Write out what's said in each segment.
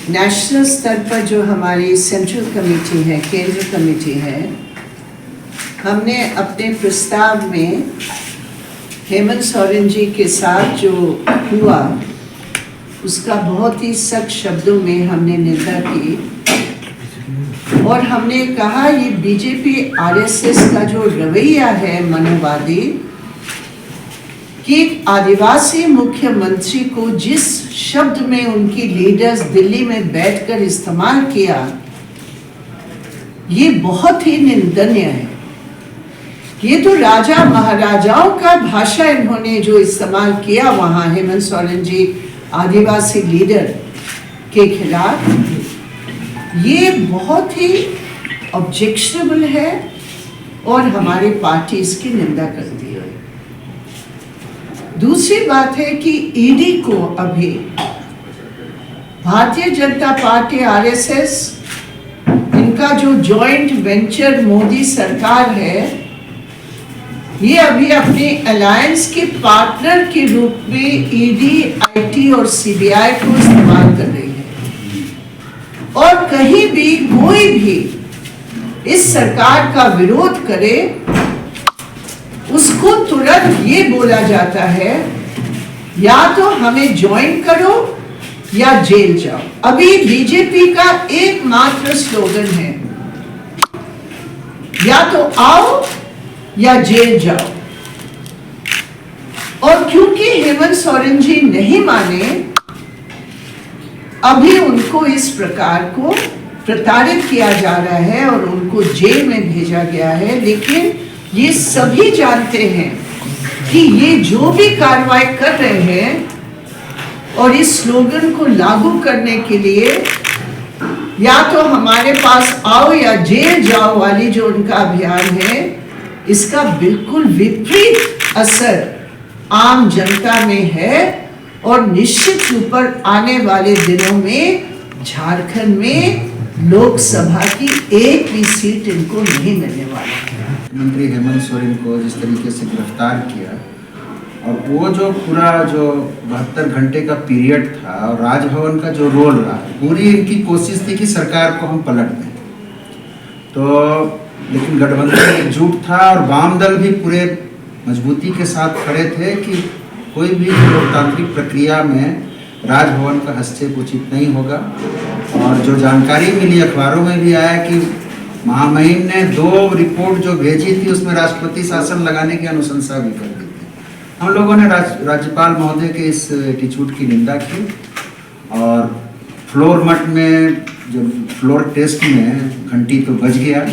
National स्तर पर जो हमारी सेंट्रल कमेटी है, केंद्र कमेटी है, हमने अपने प्रस्ताव में हेमंत सोरेन जी के साथ जो हुआ उसका बहुत ही सख्त शब्दों में हमने निंदा की और हमने कहा ये बीजेपी आरएसएस का जो रवैया है मनोवादी कि आदिवासी मुख्यमंत्री को जिस शब्द में उनकी लीडर्स दिल्ली में बैठकर इस्तेमाल किया, ये बहुत ही निंदनीय है। ये तो राजा महाराजाओं का भाषा इन्होंने जो इस्तेमाल किया वहां हेमंत सोरेन जी आदिवासी लीडर के खिलाफ, ये बहुत ही ऑब्जेक्शनेबल है और हमारी पार्टी इसकी निंदा करती है। दूसरी बात है कि ईडी को अभी भारतीय जनता पार्टी आरएसएस इनका जो जॉइंट वेंचर मोदी सरकार है, ये अभी अपने अलायंस के पार्टनर के रूप में ईडी, आईटी और सीबीआई को इस्तेमाल कर रही है और कहीं भी कोई भी इस सरकार का विरोध करे उसको तुरंत ये बोला जाता है या तो हमें ज्वाइन करो या जेल जाओ। अभी बीजेपी का एकमात्र स्लोगन है या तो आओ या जेल जाओ। और क्योंकि हेमंत सोरेन जी नहीं माने, अभी उनको इस प्रकार को प्रताड़ित किया जा रहा है और उनको जेल में भेजा गया है। लेकिन ये सभी जानते हैं कि ये जो भी कार्रवाई कर रहे हैं और इस स्लोगन को लागू करने के लिए या तो हमारे पास आओ या जेल जाओ वाली जो उनका अभियान है, इसका बिल्कुल विपरीत असर आम जनता में है और निश्चित रूप पर आने वाले दिनों में झारखंड में लोकसभा की एक भी सीट इनको नहीं मिलने वाली है। मंत्री हेमंत सोरेन को जिस तरीके से गिरफ्तार किया और वो जो पूरा जो 72 घंटे का पीरियड था और राजभवन का जो रोल रहा, पूरी इनकी कोशिश थी कि सरकार को हम पलट दें। तो लेकिन गठबंधन एकजुट था और वाम दल भी पूरे मजबूती के साथ खड़े थे कि कोई भी लोकतांत्रिक प्रक्रिया में राजभवन का हस्तक्षेप उचित नहीं होगा। और जो जानकारी मिली अखबारों में भी आया कि महामहिम ने 2 रिपोर्ट जो भेजी थी उसमें राष्ट्रपति शासन लगाने की अनुशंसा भी कर दी थी। हम लोगों ने राज्यपाल महोदय के इस एटीट्यूड की निंदा की और फ्लोर मट में जो फ्लोर टेस्ट में घंटी तो बज गया।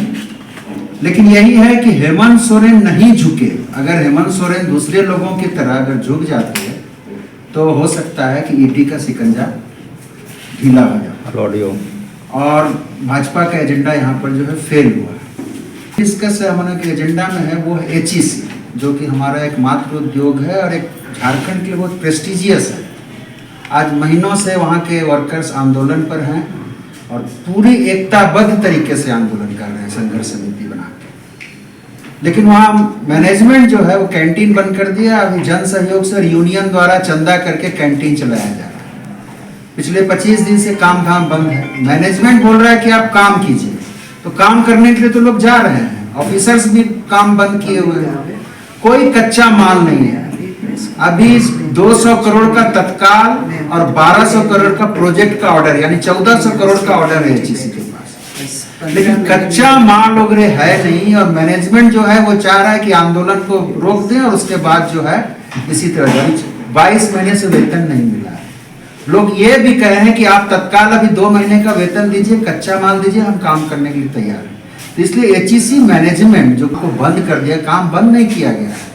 लेकिन यही है कि हेमंत सोरेन नहीं झुके। अगर हेमंत सोरेन दूसरे लोगों की तरह अगर झुक जाते तो हो सकता है कि ईडी का सिकंजा ढीला हो जाए और भाजपा का एजेंडा यहाँ पर जो है फेल हुआ। इसका हमारे के एजेंडा में है वो है एचईसी, जो कि हमारा एक मात्र उद्योग है और एक झारखंड के लिए बहुत प्रेस्टिजियस है। आज महीनों से वहाँ के वर्कर्स आंदोलन पर हैं और पूरी एकताबद्ध तरीके से आंदोलन कर रहे हैं संघर्ष समिति बना के। लेकिन वहाँ मैनेजमेंट जो है वो कैंटीन बंद कर दिया। अभी जन सहयोग से यूनियन द्वारा चंदा करके कैंटीन चलाया जा रहा है। पिछले 25 दिन से काम धाम बंद है। मैनेजमेंट बोल रहा है कि आप काम कीजिए, तो काम करने के लिए तो लोग जा रहे हैं। ऑफिसर्स भी काम बंद किए हुए हैं। कोई कच्चा माल नहीं है। अभी 200 करोड़ का तत्काल और 1200 करोड़ का प्रोजेक्ट का ऑर्डर, यानी 1400 करोड़ का ऑर्डर है एचईसी के पास, लेकिन कच्चा माल वगैरह है नहीं। और मैनेजमेंट जो है वो चाह रहा है कि आंदोलन को रोक दें और उसके बाद जो है इसी तरह 22 महीने से वेतन नहीं मिला है। लोग ये भी कहे हैं कि आप तत्काल अभी 2 महीने का वेतन दीजिए, कच्चा माल दीजिए, हम काम करने के लिए तैयार हैं। तो इसलिए एचईसी मैनेजमेंट जो को बंद कर दिया, काम बंद नहीं किया गया है।